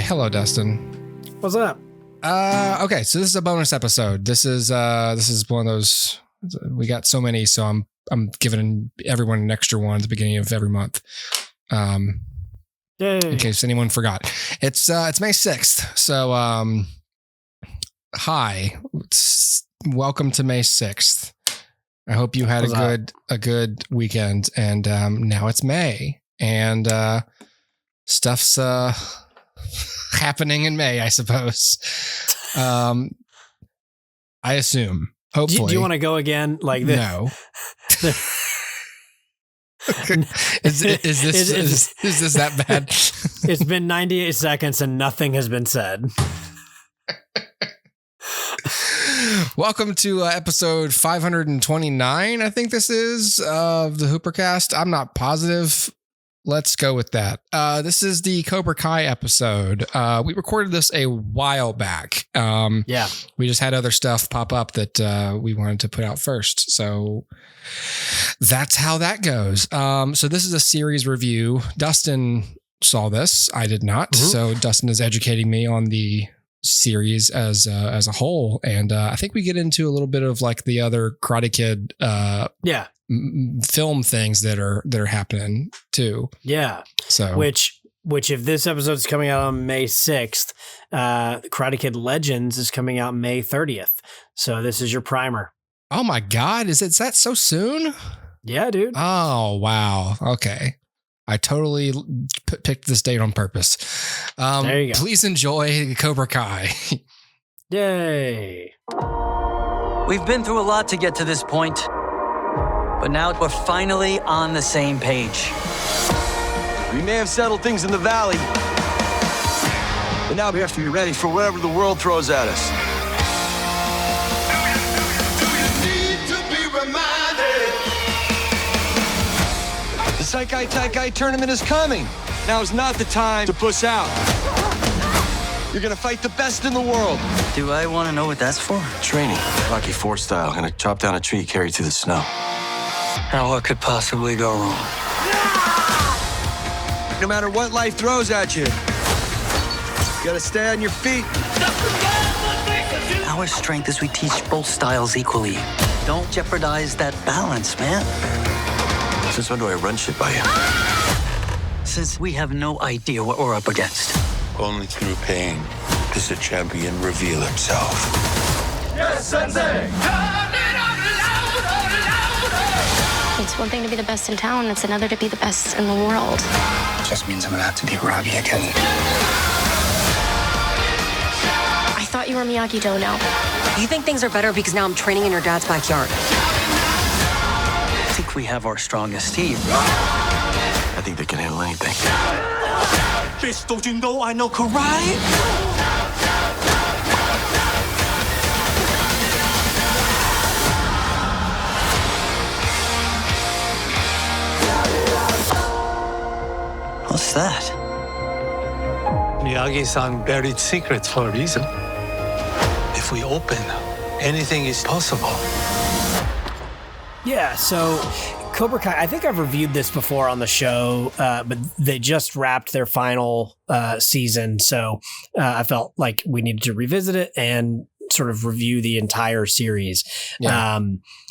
Hello, Dustin. What's up? Okay, so this is a bonus episode. This is one of those. We got so many, so I'm giving everyone an extra one at the beginning of every month. Yay. In case anyone forgot, it's May 6th. So hi, welcome to May 6th. I hope you had a good weekend, and now it's May, and stuff's happening in May, I suppose. I assume. Hopefully. Do you want to go again? Like this? No. Is this that bad? It's been 98 seconds and nothing has been said. Welcome to episode 529, I think this is, of the Hoopercast. I'm not positive. Let's go with that. This is the Cobra Kai episode. We recorded this a while back. Yeah. We just had other stuff pop up that we wanted to put out first. So that's how that goes. So this is a series review. Dustin saw this. I did not. Mm-hmm. So Dustin is educating me on the series as a whole. And I think we get into a little bit of like the other Karate Kid film things that are happening too. Yeah. So which if this episode is coming out on May 6th, Karate Kid Legends is coming out May 30th. So this is your primer. Oh my God. Is that so soon? Yeah, dude. Oh, wow. Okay. I totally picked this date on purpose. There you go. Please enjoy Cobra Kai. Yay. We've been through a lot to get to this point, but now we're finally on the same page. We may have settled things in the valley, but now we have to be ready for whatever the world throws at us. The Saikai Taikai tournament is coming. Now is not the time to puss out. You're gonna fight the best in the world. Do I want to know what that's for? Training, Rocky IV style. Gonna chop down a tree, carry through the snow. Now what could possibly go wrong? No matter what life throws at you, you gotta stay on your feet. Our strength is we teach both styles equally. Don't jeopardize that balance, man. Since when do I run shit by you? Since we have no idea what we're up against. Only through pain does a champion reveal himself. Yes, Sensei! It's one thing to be the best in town, it's another to be the best in the world. Just means I'm gonna have to beat Robbie again. I thought you were Miyagi-Do now. You think things are better because now I'm training in your dad's backyard? I think we have our strongest team. I think they can handle anything. Bitch, don't you know I know karate? What's that? Miyagi-san buried secrets for a reason. If we open, anything is possible. Yeah, so Cobra Kai, I think I've reviewed this before on the show, but they just wrapped their final season. So I felt like we needed to revisit it and sort of review the entire series. Yeah.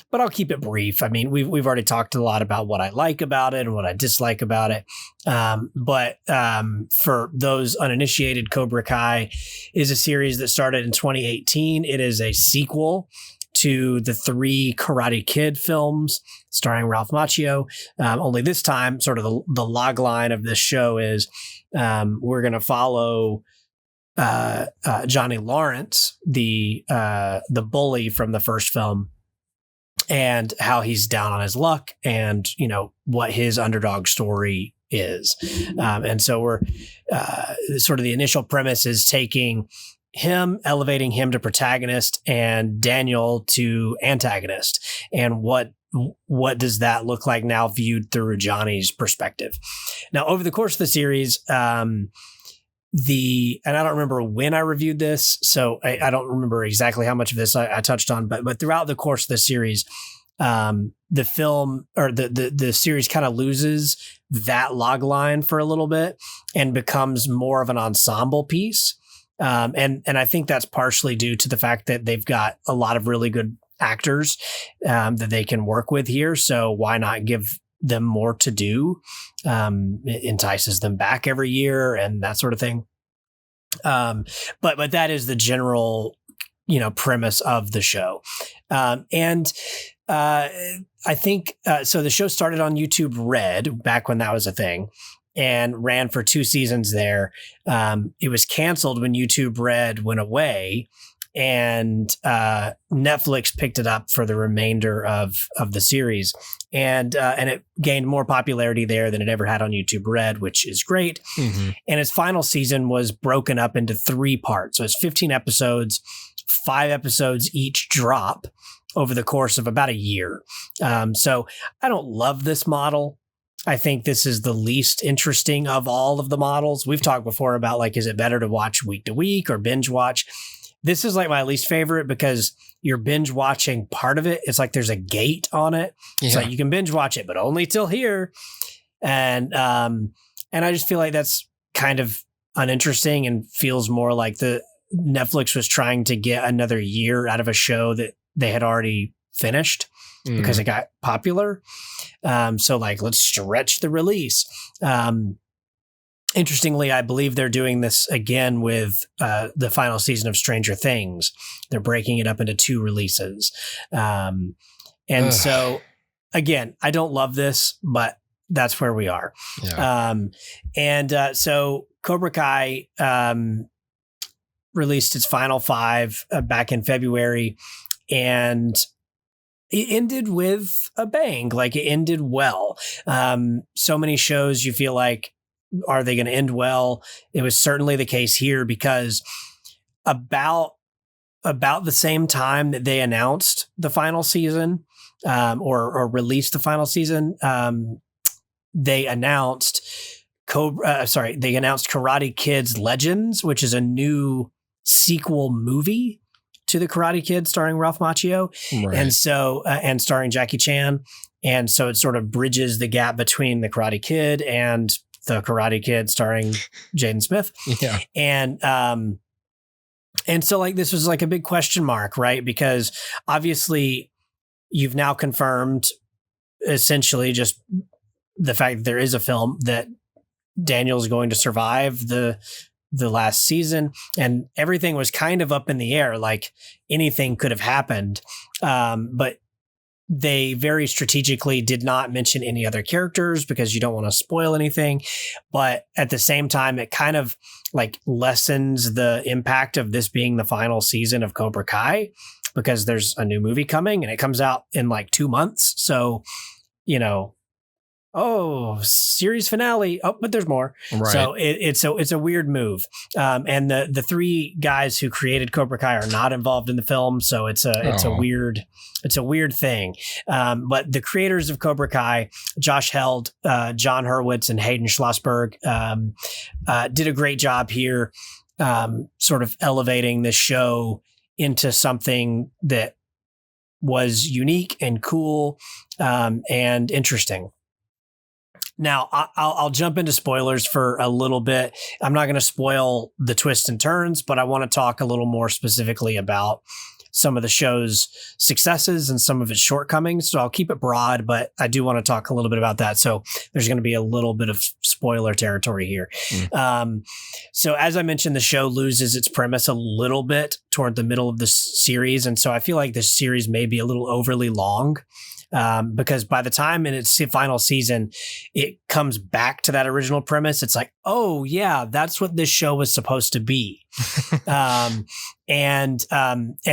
But I'll keep it brief. I mean, we've already talked a lot about what I like about it and what I dislike about it. But for those uninitiated, Cobra Kai is a series that started in 2018. It is a sequel to the 3 Karate Kid films starring Ralph Macchio. Only this time, sort of the log line of this show is we're going to follow Johnny Lawrence, the bully from the first film, and how he's down on his luck and, you know, what his underdog story is. And so we're sort of the initial premise is taking him, elevating him to protagonist and Daniel to antagonist. And what does that look like now viewed through Johnny's perspective? Now, over the course of the series, and I don't remember when I reviewed this, so I don't remember exactly how much of this I touched on, but throughout the course of the series, the film or the series kind of loses that log line for a little bit and becomes more of an ensemble piece. And I think that's partially due to the fact that they've got a lot of really good actors that they can work with here. So why not give them more to do? It entices them back every year and that sort of thing. But that is the general, premise of the show. I think, so the show started on YouTube Red back when that was a thing and ran for 2 seasons there. It was canceled when YouTube Red went away, and Netflix picked it up for the remainder of the series. And it gained more popularity there than it ever had on YouTube Red, which is great. Mm-hmm. And its final season was broken up into 3 parts. So it's 15 episodes, 5 episodes each drop over the course of about a year. So I don't love this model. I think this is the least interesting of all of the models. We've talked before about, like, is it better to watch week to week or binge watch? This is like my least favorite because you're binge watching part of it. It's like there's a gate on it. Yeah. It's like you can binge watch it, but only till here. And I just feel like that's kind of uninteresting and feels more like the Netflix was trying to get another year out of a show that they had already finished because it got popular. So like, let's stretch the release. Interestingly, I believe they're doing this again with the final season of Stranger Things. They're breaking it up into 2 releases. So again, I don't love this, but that's where we are. Yeah. So Cobra Kai released its final 5 back in February, and it ended with a bang. Like, it ended well. So many shows you feel like, are they going to end well? It was certainly the case here because about the same time that they announced the final season or released the final season, they announced Karate Kid's Legends, which is a new sequel movie to the Karate Kid starring Ralph Macchio. Right. And so, and starring Jackie Chan. And so it sort of bridges the gap between the Karate Kid and the Karate Kid starring Jaden Smith. Yeah. And so like, this was like a big question mark, right? Because obviously you've now confirmed essentially just the fact that there is a film that Daniel's going to survive the last season, and everything was kind of up in the air. Like, anything could have happened. But they very strategically did not mention any other characters because you don't want to spoil anything. But at the same time, it kind of like lessens the impact of this being the final season of Cobra Kai because there's a new movie coming and it comes out in like 2 months. So, series finale. Oh, but there's more. Right. So it's a weird move. And the 3 guys who created Cobra Kai are not involved in the film. So it's a weird thing. But the creators of Cobra Kai, Josh Held, John Hurwitz, and Hayden Schlossberg, did a great job here, sort of elevating the show into something that was unique and cool, and interesting. Now, I'll jump into spoilers for a little bit. I'm not going to spoil the twists and turns, but I want to talk a little more specifically about some of the show's successes and some of its shortcomings. So I'll keep it broad, but I do want to talk a little bit about that. So there's going to be a little bit of spoiler territory here. So as I mentioned, the show loses its premise a little bit toward the middle of the series. And so I feel like this series may be a little overly long. Because by the time in its final season, it comes back to that original premise. It's like, oh yeah, that's what this show was supposed to be. And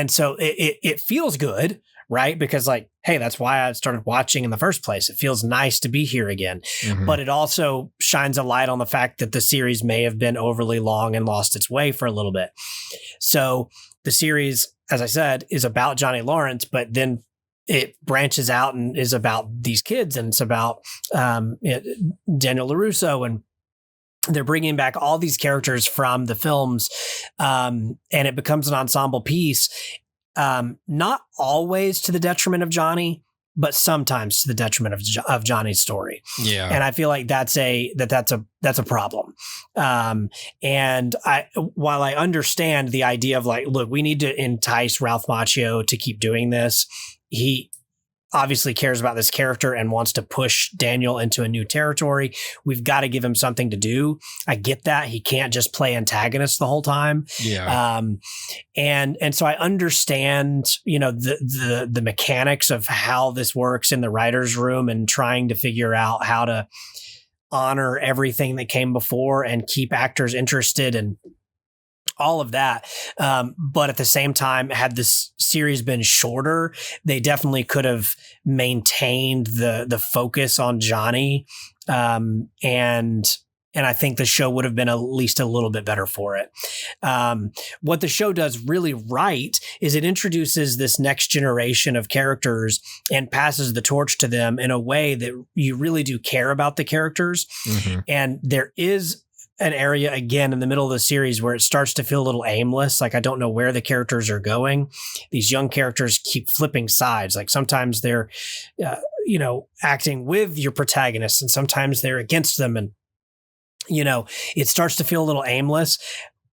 so it feels good, right? Because like, hey, that's why I started watching in the first place. It feels nice to be here again. Mm-hmm. But it also shines a light on the fact that the series may have been overly long and lost its way for a little bit. So the series, as I said, is about Johnny Lawrence, but then it branches out and is about these kids, and it's about Daniel LaRusso, and they're bringing back all these characters from the films, and it becomes an ensemble piece, not always to the detriment of Johnny, but sometimes to the detriment of Johnny's story. Yeah. And I feel like that's a problem. And while I understand the idea of like, look, we need to entice Ralph Macchio to keep doing this. He obviously cares about this character and wants to push Daniel into a new territory. We've got to give him something to do. I get that. He can't just play antagonist the whole time. Yeah. And so I understand, the mechanics of how this works in the writer's room and trying to figure out how to honor everything that came before and keep actors interested and all of that. But at the same time, had this series been shorter, they definitely could have maintained the focus on Johnny. And I think the show would have been at least a little bit better for it. What the show does really right is it introduces this next generation of characters and passes the torch to them in a way that you really do care about the characters. Mm-hmm. And there is an area again in the middle of the series where it starts to feel a little aimless. Like I don't know where the characters are going. These young characters keep flipping sides. Like sometimes they're, acting with your protagonists and sometimes they're against them. And, it starts to feel a little aimless.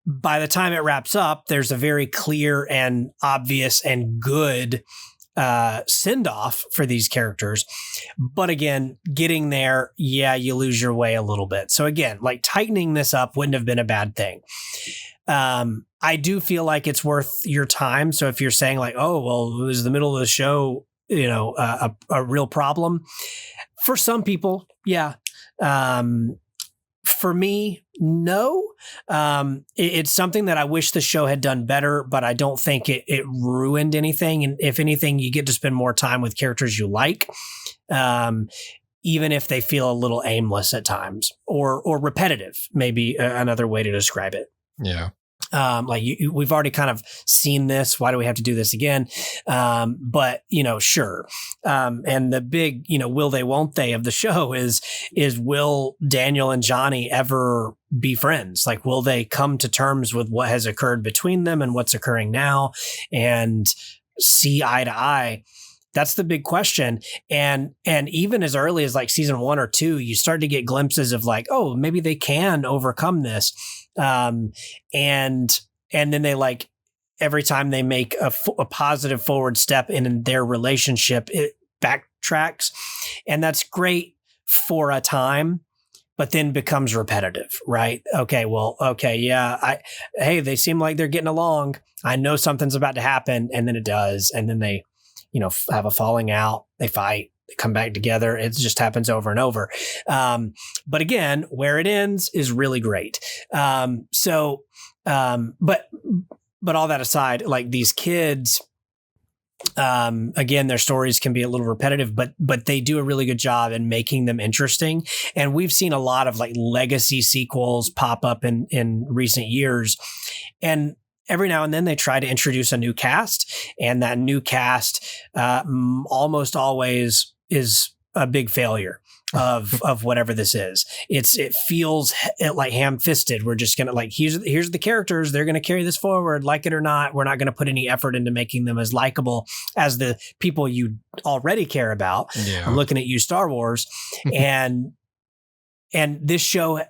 By the time it wraps up, there's a very clear and obvious and good send off for these characters. But again, getting there, you lose your way a little bit. So again, like tightening this up wouldn't have been a bad thing. I do feel like it's worth your time. So if you're saying like, oh, well, it was the middle of the show, a real problem for some people. Yeah. For me, no. It's something that I wish the show had done better, but I don't think it ruined anything. And if anything, you get to spend more time with characters you like, even if they feel a little aimless at times or repetitive, maybe another way to describe it. Yeah. We've already kind of seen this. Why do we have to do this again? But sure. And the big, will they, won't they of the show is will Daniel and Johnny ever be friends? Like, will they come to terms with what has occurred between them and what's occurring now and see eye to eye? That's the big question. And even as early as like season 1 or 2, you start to get glimpses of like, oh, maybe they can overcome this. And then they like every time they make a positive forward step in their relationship, it backtracks. And that's great for a time, but then becomes repetitive, right? Okay, yeah. Hey, they seem like they're getting along. I know something's about to happen. And then it does. And then they, have a falling out, they fight, they come back together. It just happens over and over. But again, where it ends is really great. But all that aside, like these kids, again, their stories can be a little repetitive, but they do a really good job in making them interesting. And we've seen a lot of like legacy sequels pop up in recent years. And every now and then they try to introduce a new cast, and that new cast almost always is a big failure of whatever this is. It feels like ham-fisted. We're just gonna like here's the characters. They're gonna carry this forward, like it or not. We're not gonna put any effort into making them as likable as the people you already care about. Yeah. I'm looking at you, Star Wars, and this show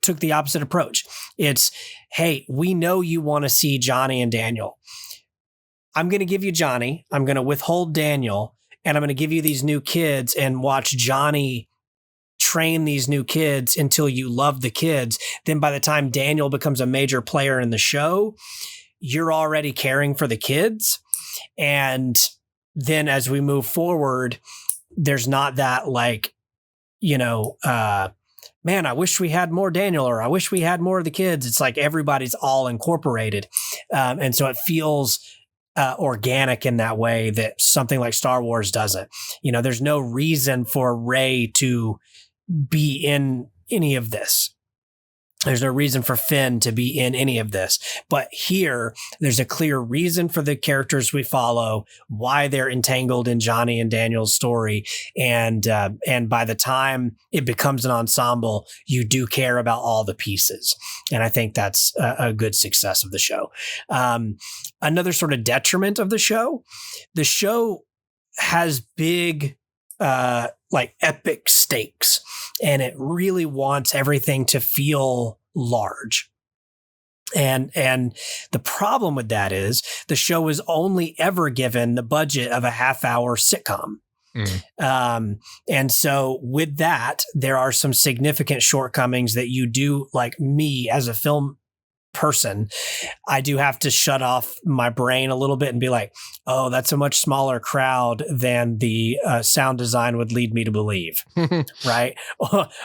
took the opposite approach. It's, hey, we know you want to see Johnny and Daniel. I'm going to give you Johnny. I'm going to withhold Daniel, and I'm going to give you these new kids and watch Johnny train these new kids until you love the kids. Then by the time Daniel becomes a major player in the show, you're already caring for the kids. And then as we move forward, there's not that like, man, I wish we had more Daniel, or I wish we had more of the kids. It's like everybody's all incorporated. And so it feels organic in that way that something like Star Wars doesn't. There's no reason for Rey to be in any of this. There's no reason for Finn to be in any of this. But here, there's a clear reason for the characters we follow, why they're entangled in Johnny and Daniel's story. And by the time it becomes an ensemble, you do care about all the pieces. And I think that's a good success of the show. Another sort of detriment of the show has big, like epic stakes, and it really wants everything to feel large. And the problem with that is the show is only ever given the budget of a half-hour sitcom. And so with that, there are some significant shortcomings that you do, like me as a film person, I do have to shut off my brain a little bit and be like, oh, that's a much smaller crowd than the sound design would lead me to believe. Right.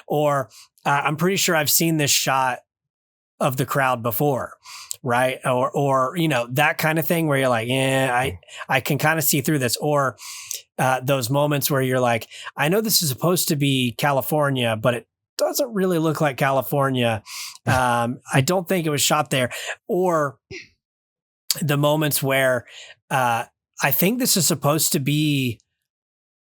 Or I'm pretty sure I've seen this shot of the crowd before. Right. Or, you know, that kind of thing where you're like, yeah, I can kind of see through this. Or those moments where you're like, I know this is supposed to be California, but it doesn't really look like California. I don't think it was shot there. Or the moments where I think this is supposed to be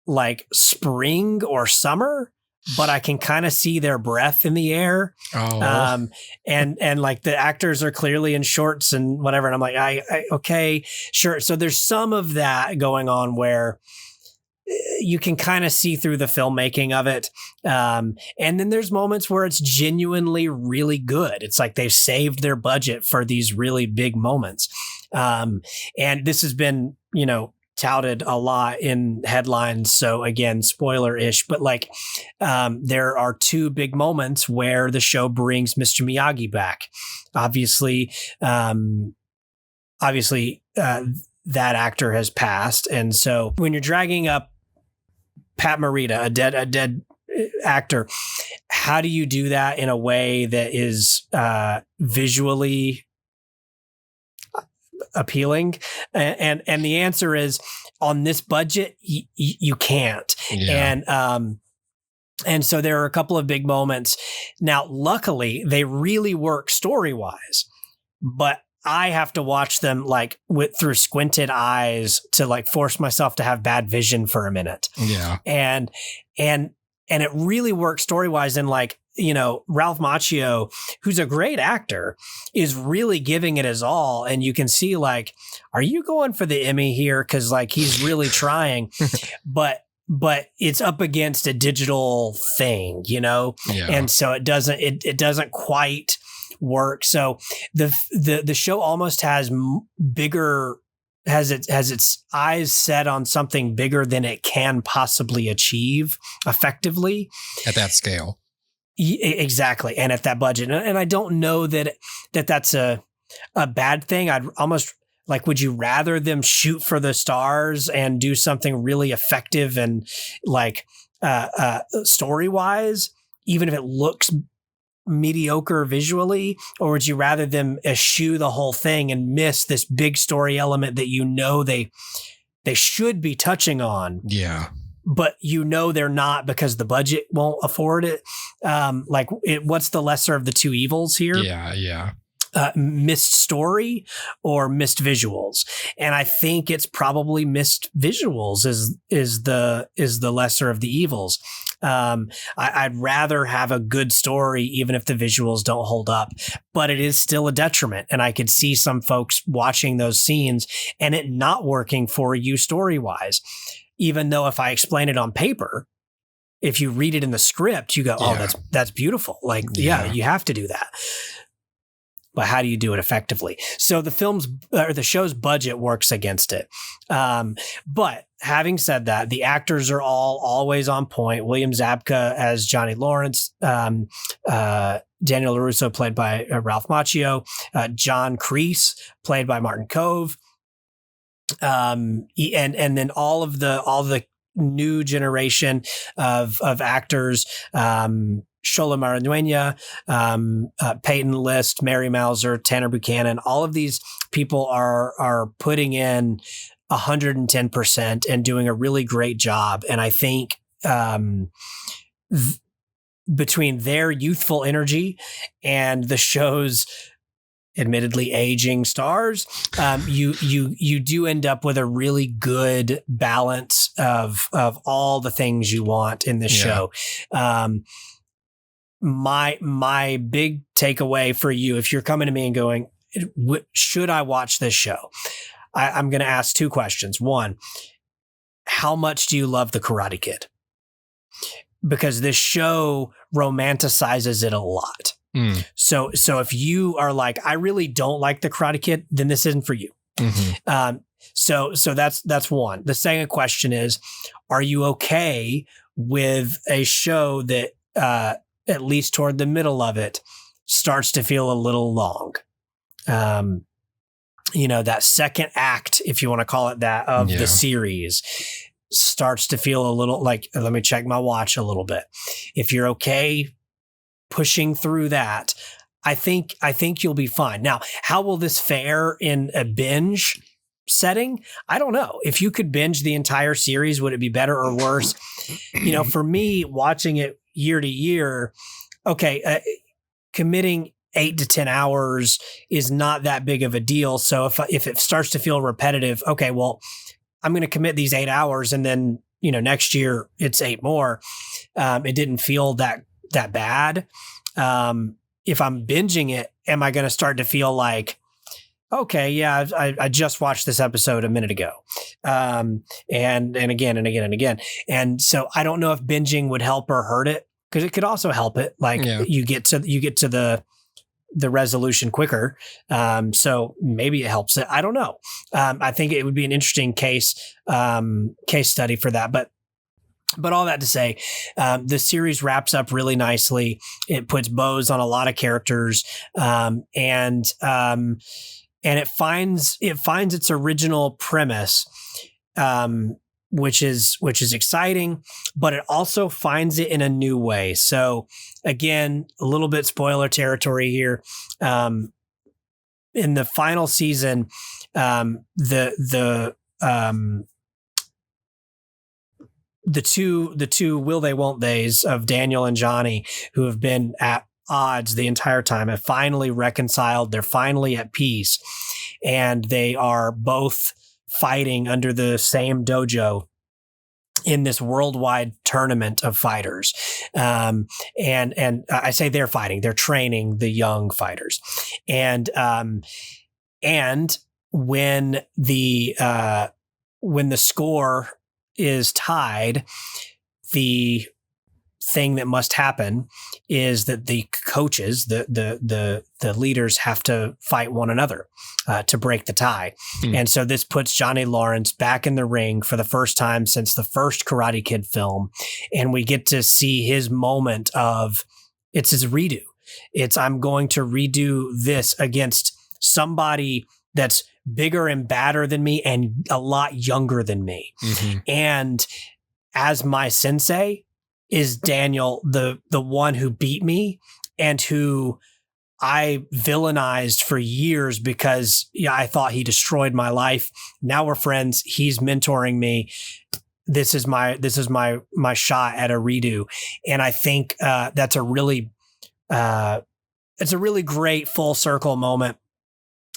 like spring or summer, but I can kind of see their breath in the air. Oh. And like the actors are clearly in shorts and whatever. And I'm like, I okay, sure. So there's some of that going on where you can kind of see through the filmmaking of it. And then there's moments where it's genuinely really good. It's like they've saved their budget for these really big moments. And this has been, you know, touted a lot in headlines. So again, spoiler-ish, but like there are two big moments where the show brings Mr. Miyagi back. Obviously, that actor has passed. And so when you're dragging up Pat Morita, a dead actor, how do you do that in a way that is visually appealing? And the answer is, on this budget, you can't. Yeah. And so there are a couple of big moments. Now, luckily, they really work story-wise, but I have to watch them like through squinted eyes to like force myself to have bad vision for a minute. Yeah. And it really works story-wise. And like, you know, Ralph Macchio, who's a great actor, is really giving it his all. And you can see like, are you going for the Emmy here? Cause like he's really trying, but it's up against a digital thing, you know? Yeah. And so it doesn't quite work. So the show almost has its eyes set on something bigger than it can possibly achieve effectively at that scale. Exactly. And at that budget. And I don't know that's a bad thing. I'd almost like, would you rather them shoot for the stars and do something really effective and like story wise, even if it looks mediocre visually, or would you rather them eschew the whole thing and miss this big story element that you know they should be touching on? Yeah. But you know they're not because the budget won't afford it. What's the lesser of the two evils here? Yeah, yeah. Missed story or missed visuals, and I think it's probably missed visuals is the lesser of the evils. I'd rather have a good story even if the visuals don't hold up, but it is still a detriment. And I could see some folks watching those scenes and it not working for you story wise. Even though if I explain it on paper, if you read it in the script, you go, oh, that's beautiful. Like, yeah, you have to do that. But how do you do it effectively? So the show's budget works against it. But having said that, the actors are always on point. William Zabka as Johnny Lawrence, Daniel LaRusso played by Ralph Macchio, John Kreese played by Martin Kove. And then all the new generation of actors, Shola Maranueña, Peyton List, Mary Mauser, Tanner Buchanan, all of these people are putting in 110% and doing a really great job. And I think between their youthful energy and the show's admittedly aging stars, you do end up with a really good balance of all the things you want in this show. My big takeaway for you, if you're coming to me and going, should I watch this show? I'm going to ask two questions. One, how much do you love the Karate Kid? Because this show romanticizes it a lot. So if you are like, I really don't like the Karate Kid, then this isn't for you. So that's one. The second question is, are you okay with a show that at least toward the middle of it starts to feel a little long? That second act, if you want to call it that, of the series starts to feel a little like, let me check my watch a little bit. If you're okay pushing through that, I think you'll be fine. Now, how will this fare in a binge setting? I don't know. If you could binge the entire series, would it be better or worse? For me, watching it year to year, committing 8 to 10 hours is not that big of a deal. So if it starts to feel repetitive, okay, well, I'm going to commit these 8 hours and then, next year it's 8 more. It didn't feel that bad. If I'm binging it, am I going to start to feel like, okay, yeah, I just watched this episode a minute ago. And again and again and again. And so I don't know if binging would help or hurt it, because it could also help it. Like you get to the resolution quicker. So maybe it helps it. I don't know. I think it would be an interesting case study for that. But all that to say, the series wraps up really nicely. It puts bows on a lot of characters, and it finds its original premise, which is exciting, but it also finds it in a new way. So again, a little bit spoiler territory here. In the final season, the two will they won't they's of Daniel and Johnny, who have been at odds the entire time, have finally reconciled. They're finally at peace, and they are both fighting under the same dojo in this worldwide tournament of fighters. And I say they're fighting, they're training the young fighters. And when the score is tied, the thing that must happen is that the coaches, the leaders, have to fight one another to break the tie. And so this puts Johnny Lawrence back in the ring for the first time since the first Karate Kid film. And we get to see his moment of, it's his redo. It's, I'm going to redo this against somebody that's bigger and badder than me and a lot younger than me. And as my sensei is Daniel, the one who beat me and who I villainized for years because I thought he destroyed my life. Now we're friends. He's mentoring me. This is my shot at a redo. And I think that's a really great full circle moment.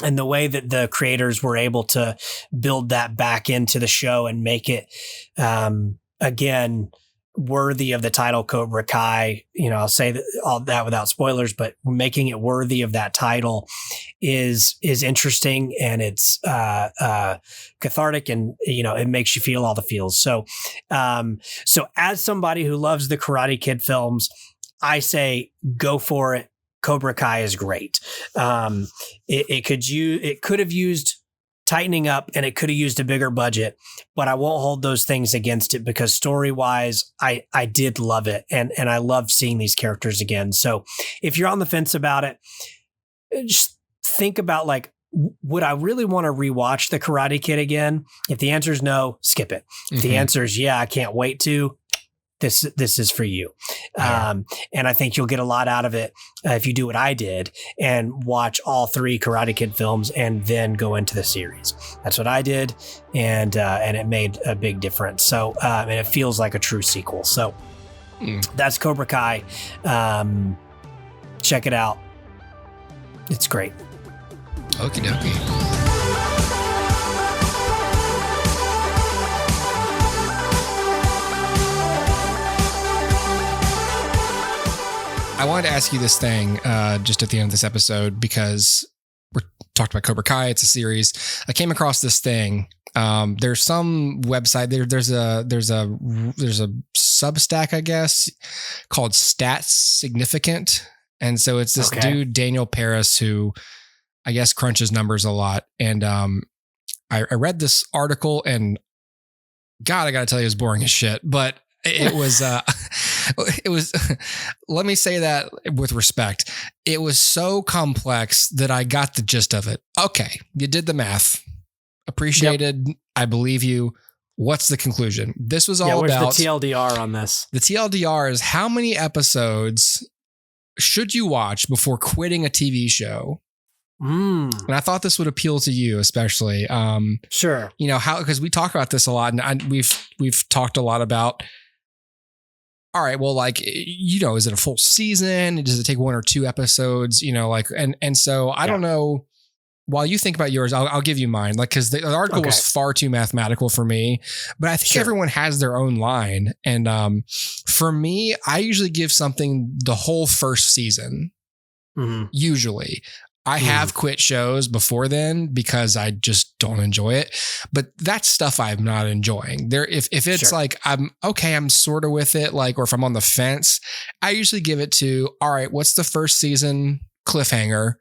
And the way that the creators were able to build that back into the show and make it, again, worthy of the title Cobra Kai. I'll say that, all that without spoilers, but making it worthy of that title is interesting, and it's cathartic, and it makes you feel all the feels. So as somebody who loves the Karate Kid films, I say go for it. Cobra Kai is great. It could have used tightening up, and it could have used a bigger budget, but I won't hold those things against it, because story-wise, I did love it, and I loved seeing these characters again. So if you're on the fence about it, just think about, like, would I really want to rewatch The Karate Kid again? If the answer is no, skip it. If the answer is yeah, I can't wait to, this is for you. And I think you'll get a lot out of it if you do what I did and watch all 3 Karate Kid films and then go into the series. That's what I did, and it made a big difference. So and it feels like a true sequel. So that's Cobra Kai. Check it out. It's great. Okie dokie. I wanted to ask you this thing just at the end of this episode, because we're talked about Cobra Kai. It's a series. I came across this thing There's some website there's a Substack, I guess, called Stats Significant. And so it's this dude, Daniel Paris, who I guess crunches numbers a lot. And I read this article, and God, I got to tell you, it was boring as shit. But it was, let me say that with respect. It was so complex that I got the gist of it. Okay, you did the math. Appreciated. Yep. I believe you. What's the conclusion? This was all about... Where's the TLDR on this? The TLDR is how many episodes should you watch before quitting a TV show? And I thought this would appeal to you, especially. Sure. You know, because we talk about this a lot, and we've talked a lot about, all right, well, like, you know, is it a full season? Does it take 1 or 2 episodes? You know, like, and so I don't know. While you think about yours, I'll give you mine. Like, because the article was far too mathematical for me, but I think everyone has their own line. And for me, I usually give something the whole first season. Usually, I have quit shows before then because I just don't enjoy it. But that's stuff I'm not enjoying. If it's like I'm sort of with it, like, or if I'm on the fence, I usually give it to, all right, what's the first season cliffhanger?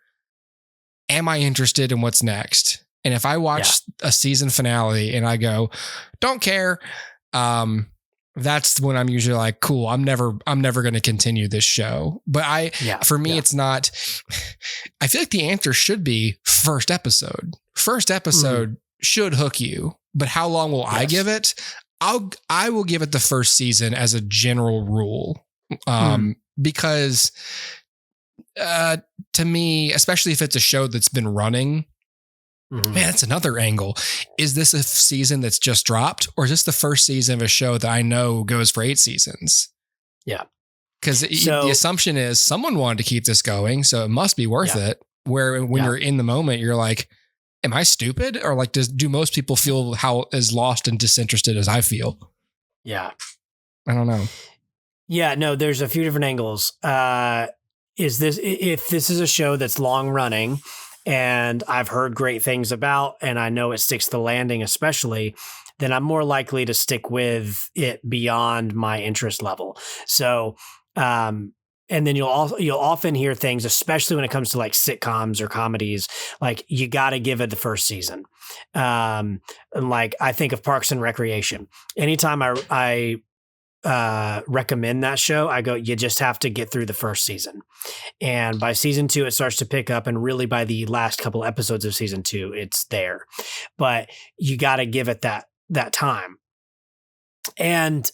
Am I interested in what's next? And if I watch a season finale and I go, don't care, that's when I'm usually like, cool, I'm never going to continue this show. But for me, it's not, I feel like the answer should be first episode. First episode should hook you, but how long will I give it? I will give it the first season as a general rule. Because to me, especially if it's a show that's been running, man, that's another angle. Is this a season that's just dropped, or is this the first season of a show that I know goes for 8 seasons? Yeah. Because the assumption is someone wanted to keep this going, so it must be worth it. Where when you're in the moment, you're like, am I stupid? Or like, do most people feel as lost and disinterested as I feel? Yeah. I don't know. Yeah, no, there's a few different angles. If this is a show that's long running and I've heard great things about, and I know it sticks the landing, especially, then I'm more likely to stick with it beyond my interest level. So, and then you'll often hear things, especially when it comes to like sitcoms or comedies, like you got to give it the first season. And like, I think of Parks and Recreation. Anytime I recommend that show, I go, you just have to get through the first season. And by season 2, it starts to pick up. And really by the last couple episodes of season 2, it's there, but you got to give it that time. And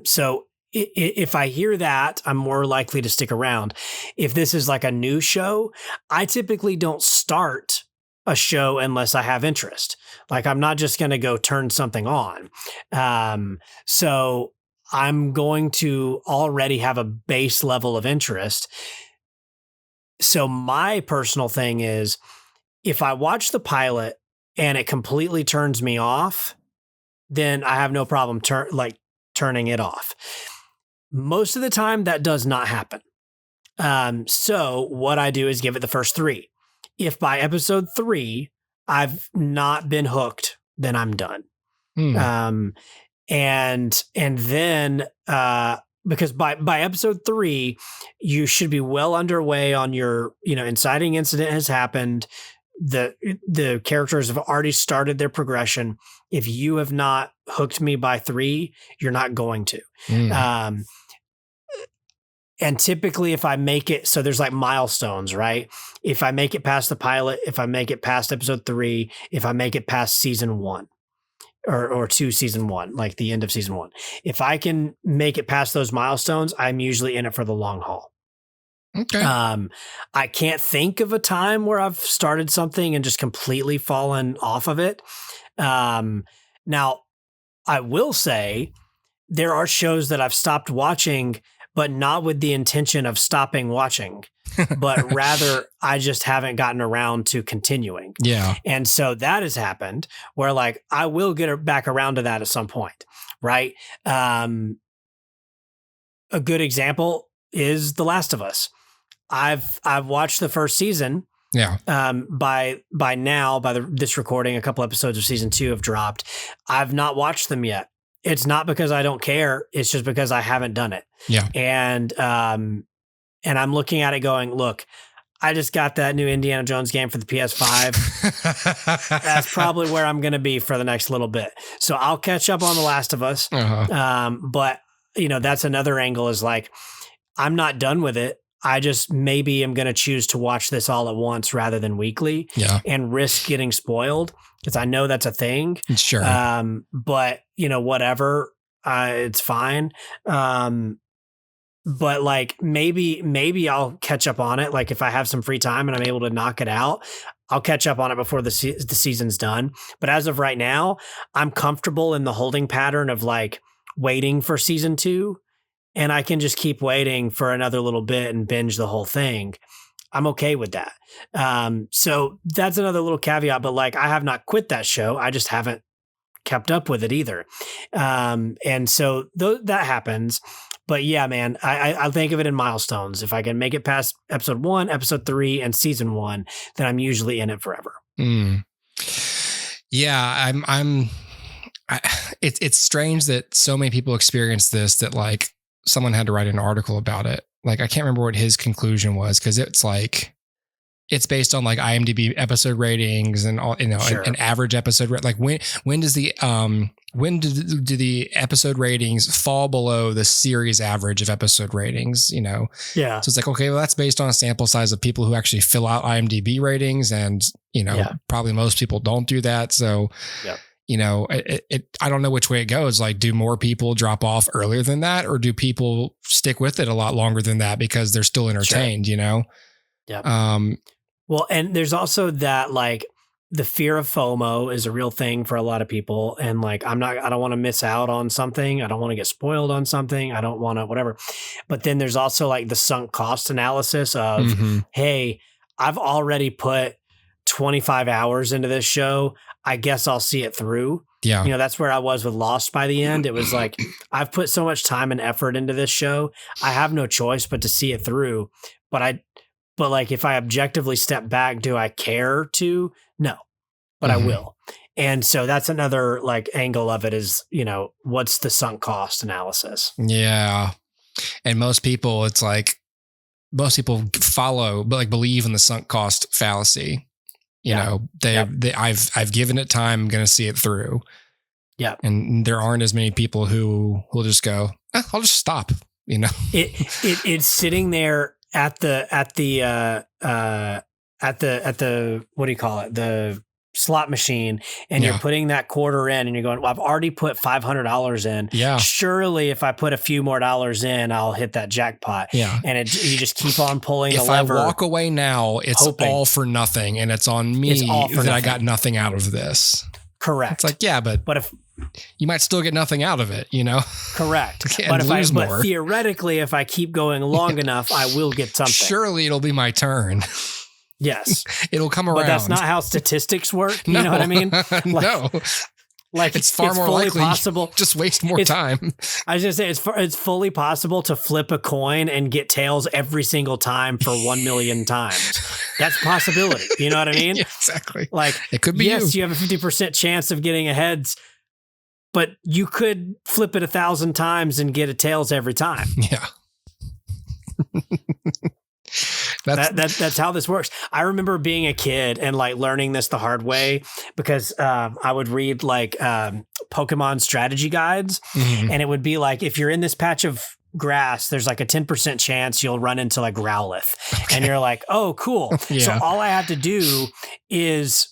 so if I hear that, I'm more likely to stick around. If this is like a new show, I typically don't start a show unless I have interest. Like, I'm not just going to go turn something on. So I'm going to already have a base level of interest. So my personal thing is, if I watch the pilot and it completely turns me off, then I have no problem turning it off. Most of the time that does not happen. So what I do is give it the first 3. If by episode 3, I've not been hooked, then I'm done. And then, because by episode 3, you should be well underway on your, inciting incident has happened. The characters have already started their progression. If you have not hooked me by 3, you're not going to. And typically if I make it, so there's like milestones, right? If I make it past the pilot, if I make it past episode 3, if I make it past season 1. Or to season 1, like the end of season 1. If I can make it past those milestones, I'm usually in it for the long haul. Okay. I can't think of a time where I've started something and just completely fallen off of it. Now, I will say there are shows that I've stopped watching, but not with the intention of stopping watching, but rather I just haven't gotten around to continuing. Yeah. And so that has happened where like, I will get back around to that at some point. Right. A good example is The Last of Us. I've watched the first season Yeah. By now, this recording, a couple episodes of season 2 have dropped. I've not watched them yet. It's not because I don't care. It's just because I haven't done it. Yeah. And I'm looking at it going, look, I just got that new Indiana Jones game for the PS5. That's probably where I'm going to be for the next little bit. So I'll catch up on The Last of Us. But that's another angle is like, I'm not done with it. I just maybe am going to choose to watch this all at once rather than weekly and risk getting spoiled because I know that's a thing. Sure. But whatever, it's fine. But like maybe I'll catch up on it. Like if I have some free time and I'm able to knock it out, I'll catch up on it before the season's done. But as of right now, I'm comfortable in the holding pattern of like waiting for season 2. And I can just keep waiting for another little bit and binge the whole thing. I'm okay with that. So that's another little caveat, but like I have not quit that show. I just haven't kept up with it either. And so that happens. But yeah, man, I think of it in milestones. If I can make it past episode 1, episode 3, and season 1, then I'm usually in it forever. Yeah, it's strange that so many people experience this that like someone had to write an article about it. Like, I can't remember what his conclusion was because it's like, it's based on like IMDb episode ratings and all, Sure. an average episode. Like when do the episode ratings fall below the series average of episode ratings? Yeah. So it's like, okay, well, that's based on a sample size of people who actually fill out IMDb ratings. And, probably most people don't do that. So, I don't know which way it goes. Like, do more people drop off earlier than that, or do people stick with it a lot longer than that because they're still entertained, Yeah. Well, and there's also that, like, the fear of FOMO is a real thing for a lot of people. And like, I don't want to miss out on something. I don't want to get spoiled on something. I don't want to, whatever. But then there's also like the sunk cost analysis of, hey, I've already put 25 hours into this show. I guess I'll see it through. Yeah. That's where I was with Lost by the end. It was like, I've put so much time and effort into this show. I have no choice but to see it through. But like, if I objectively step back, do I care to? No, but I will. And so that's another like angle of it is, what's the sunk cost analysis? Yeah. And most people, it's like, most people believe in the sunk cost fallacy. I've given it time. I'm going to see it through. Yeah. And there aren't as many people who will just go, I'll just stop, It's sitting there at the what do you call it? The slot machine, and you're putting that quarter in and you're going, well, I've already put $500 in. Yeah. Surely if I put a few more dollars in, I'll hit that jackpot. Yeah. And you just keep on pulling the if lever. I walk away now, it's hoping. all for nothing. And it's on me that I got nothing out of this. Correct. It's like, yeah, but if you might still get nothing out of it, Correct. And but more. Theoretically, if I keep going long enough, I will get something. Surely it'll be my turn. Yes. It'll come around. But that's not how statistics work. You know what I mean? No. Like it's far more likely possible. Just waste more time. I was going to say it's fully possible to flip a coin and get tails every single time for 1 million times. That's a possibility. You know what I mean? Yeah, exactly. Like it could be you have a 50% chance of getting a heads, but you could flip it 1,000 times and get a tails every time. Yeah. That's how this works. I remember being a kid and like learning this the hard way because I would read like Pokemon strategy guides, and it would be like, if you're in this patch of grass, there's like a 10% chance you'll run into like Growlithe, and you're like, oh, cool. Yeah. So all I have to do is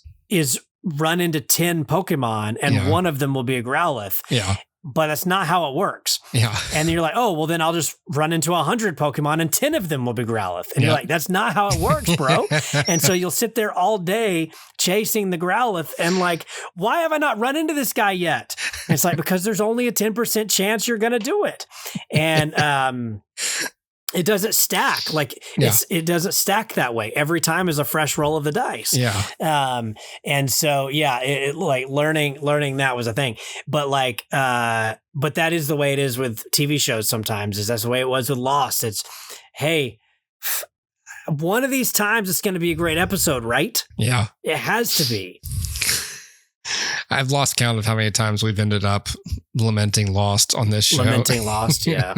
run into 10 Pokemon, and one of them will be a Growlithe. Yeah. But that's not how it works. Yeah. And you're like, oh, well, then I'll just run into 100 Pokemon and 10 of them will be Growlithe. And you're like, that's not how it works, bro. And so you'll sit there all day chasing the Growlithe and like, why have I not run into this guy yet? And it's like, because there's only a 10% chance you're going to do it. And it doesn't stack. Like it doesn't stack that way. Every time is a fresh roll of the dice. Yeah. And so, it like learning that was a thing, but like, but that is the way it is with TV shows. Sometimes that's the way it was with Lost. It's, hey, one of these times it's going to be a great episode, right? Yeah. It has to be. I've lost count of how many times we've ended up lamenting Lost on this show. Lamenting Lost, yeah.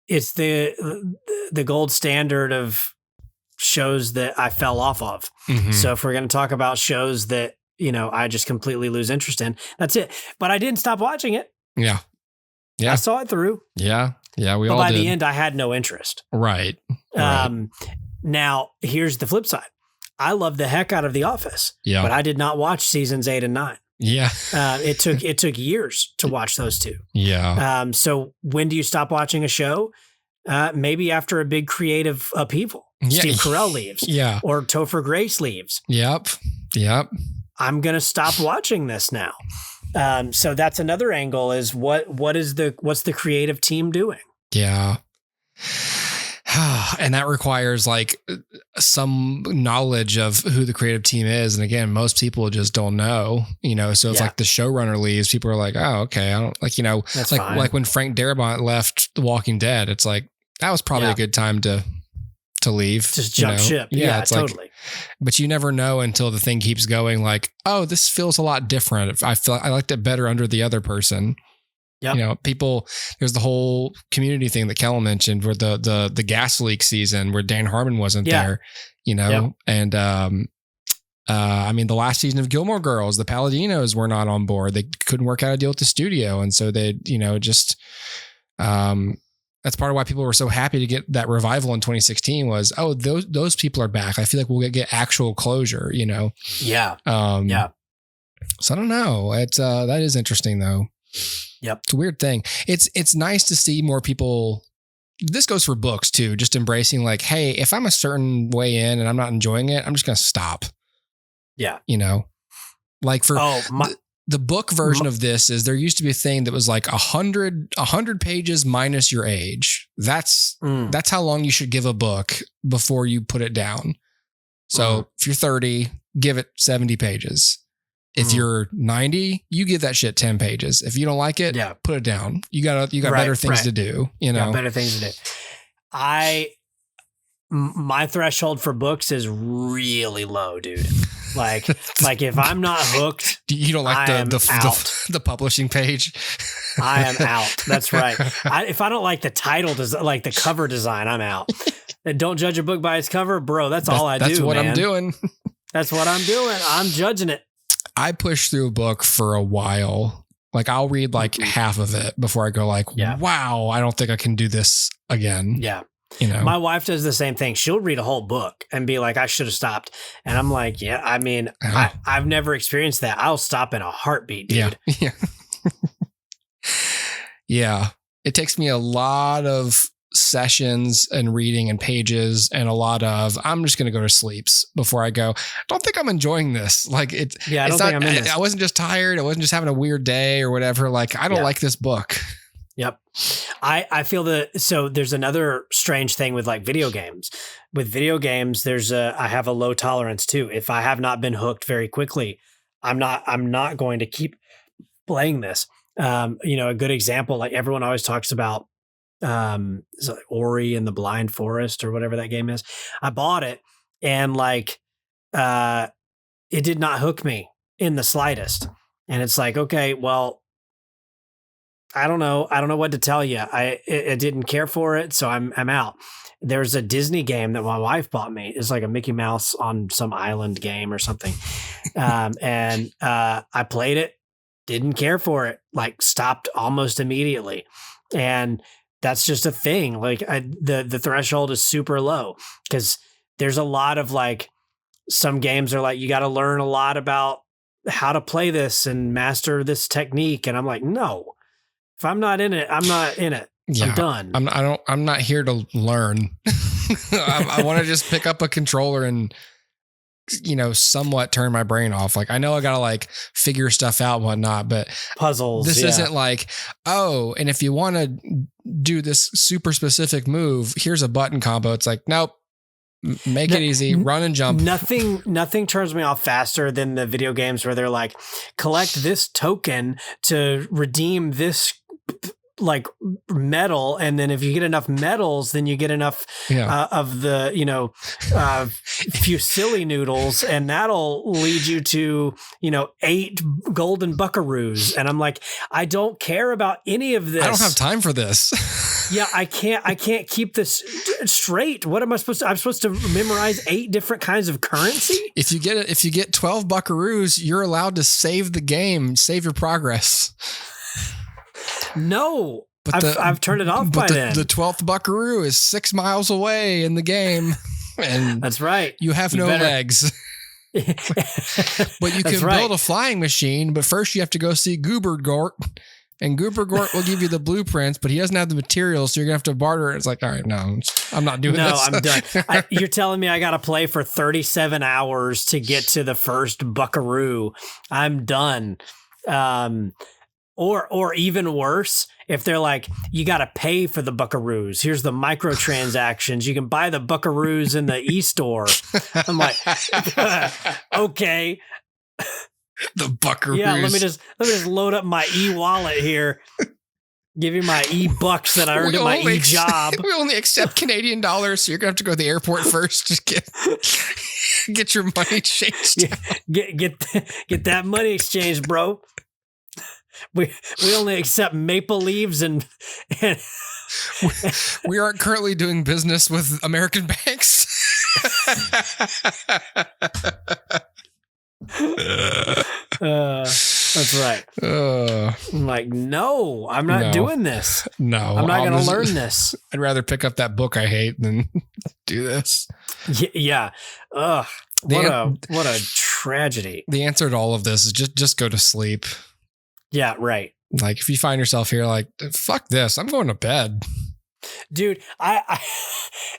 It's the gold standard of shows that I fell off of. Mhm. So if we're going to talk about shows that, I just completely lose interest in, that's it. But I didn't stop watching it. Yeah. Yeah. I saw it through. Yeah. Yeah. We But all by did. the end, I had no interest. Right. Now, here's the flip side. I love the heck out of The Office. Yeah. But I did not watch seasons 8 and 9. Yeah. It took years to watch those two. Yeah. So when do you stop watching a show? Maybe after a big creative upheaval. Yeah. Steve Carell leaves. Yeah. Or Topher Grace leaves. Yep. Yep. I'm going to stop watching this now. So that's another angle is what's the creative team doing? Yeah. And that requires like some knowledge of who the creative team is. And again, most people just don't know, so if like the showrunner leaves, people are like, oh, okay. I don't That's like fine. like when Frank Darabont left The Walking Dead, it's like, that was probably a good time to leave. Just jump ship. Yeah, it's totally. like, but you never know until the thing keeps going like, oh, this feels a lot different. I liked it better under the other person. Yep. There's the whole Community thing that Kellel mentioned where the gas leak season where Dan Harmon wasn't there, and the last season of Gilmore Girls, the Palladinos were not on board. They couldn't work out a deal with the studio. And so they, that's part of why people were so happy to get that revival in 2016 was, oh, those people are back. I feel like we'll get actual closure, Yeah. So I don't know. It's that is interesting though. Yep. It's a weird thing. It's nice to see more people. This goes for books too, just embracing like, hey, if I'm a certain way in and I'm not enjoying it, I'm just going to stop. Yeah. Like for the book version of this is there used to be a thing that was like 100 pages minus your age. That's how long you should give a book before you put it down. So if you're 30, give it 70 pages. If you're 90, you give that shit 10 pages. If you don't like it, put it down. You got better things to do, better things to do. My threshold for books is really low, dude. Like if I'm not hooked, you don't like the publishing page. I am out. That's right. If I don't like the title, like the cover design, I'm out. And don't judge a book by its cover, bro. That's all I do. That's what man. I'm doing. That's what I'm doing. I'm judging it. I push through a book for a while. Like I'll read like half of it before I go like, wow, I don't think I can do this again. Yeah. My wife does the same thing. She'll read a whole book and be like, I should have stopped. And I'm like, yeah, I mean, I've never experienced that. I'll stop in a heartbeat, dude. Yeah. Yeah. It takes me a lot of sessions and reading and pages and a lot of I'm just going to go to sleeps before I go. I don't think I'm enjoying this. Like I don't think I'm in this. I wasn't just tired. I wasn't just having a weird day or whatever. Like I don't like this book. Yep. I feel so there's another strange thing with like video games. With video games, I have a low tolerance too. If I have not been hooked very quickly, I'm not going to keep playing this. A good example, like everyone always talks about is it like Ori and the Blind Forest or whatever that game is. I bought it and like it did not hook me in the slightest. And it's like, okay, well, I don't know what to tell you. I didn't care for it, so I'm out. There's a Disney game that my wife bought me. It's like a Mickey Mouse on some island game or something. And I played it, didn't care for it, like stopped almost immediately. And that's just a thing. Like the threshold is super low because there's a lot of like some games are like, you got to learn a lot about how to play this and master this technique. And I'm like, no, if I'm not in it, I'm not in it. Yeah, I'm done. I'm not here to learn. I want to just pick up a controller and, somewhat turn my brain off. Like I know I got to like figure stuff out and whatnot, but puzzles. This isn't like, oh, and if you want to do this super specific move, here's a button combo. It's like, nope. Make it easy, run and jump. Nothing turns me off faster than the video games where they're like, collect this token to redeem this like metal, and then if you get enough metals, then you get enough of the fusilli noodles, and that'll lead you to 8 golden buckaroos. And I'm like, I don't care about any of this. I don't have time for this. Yeah, I can't keep this straight. What am I supposed to? I'm supposed to memorize 8 different kinds of currency. If you get 12 buckaroos, you're allowed to save the game, save your progress. No, but I've turned it off by then. The 12th buckaroo is 6 miles away in the game, and that's right. You have no legs. But you can build a flying machine. But first, you have to go see Goobergort. And Goobergort will give you the blueprints, but he doesn't have the materials, so you're gonna have to barter. It's like, all right, no, I'm not doing this. No, I'm done. You're telling me I got to play for 37 hours to get to the first buckaroo. I'm done. Or even worse, if they're like, you got to pay for the buckaroos. Here's the microtransactions. You can buy the buckaroos in the e-store. I'm like, okay. The buckaroos. Yeah, let me just load up my e-wallet here. Give you my e-bucks that I earned at my e-job. We only accept Canadian dollars, so you're gonna have to go to the airport first to get your money changed. Get that money exchanged, bro. We only accept maple leaves and we aren't currently doing business with American banks. That's right. I'm like, no, I'm not doing this. No, I'm not going to learn this. I'd rather pick up that book I hate than do this. Yeah. Ugh. What a tragedy. The answer to all of this is just go to sleep. Yeah, right. Like if you find yourself here, like, fuck this, I'm going to bed. Dude,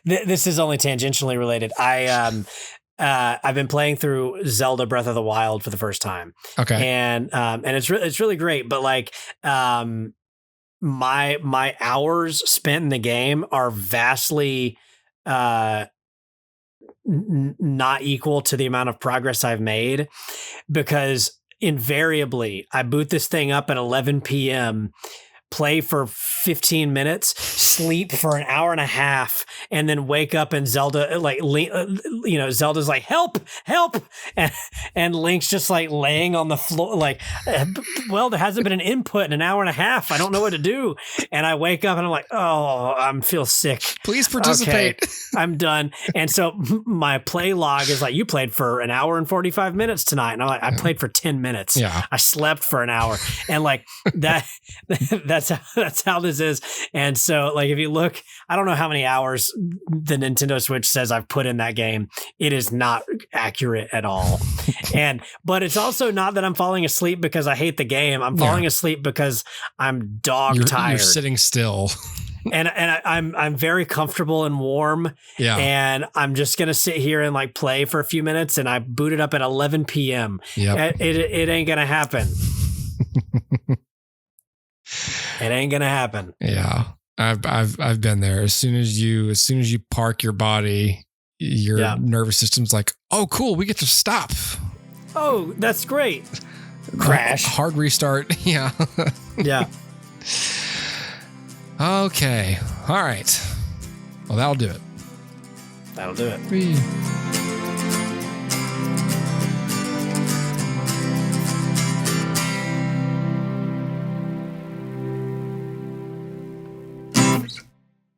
this is only tangentially related. I've been playing through Zelda Breath of the Wild for the first time. Okay. And it's really great, but like my hours spent in the game are vastly not equal to the amount of progress I've made, because invariably I boot this thing up at 11 p.m., play for 15 minutes, sleep for an hour and a half, and then wake up and Zelda, Zelda's like, help, and Link's just like laying on the floor, like, well, there hasn't been an input in an hour and a half. I don't know what to do. And I wake up and I'm like, oh, I feel sick. Please participate. Okay, I'm done. And so my play log is like, you played for an hour and 45 minutes tonight. And I'm like, I played for 10 minutes. Yeah. I slept for an hour. And like that's how this is. And so like, if you look, I don't know how many hours the Nintendo Switch says I've put in that game. It is not accurate at all. But it's also not that I'm falling asleep because I hate the game. I'm falling asleep because I'm tired. You're sitting still. And I'm very comfortable and warm. Yeah. And I'm just gonna sit here and like play for a few minutes. And I boot it up at 11 p.m. Yeah. It ain't gonna happen. It ain't gonna happen. Yeah. I've been there. As soon as you park your body, your nervous system's like, oh cool, we get to stop. Oh, that's great. Crash. Hard restart. Yeah. Yeah. Okay. All right. Well, that'll do it. That'll do it.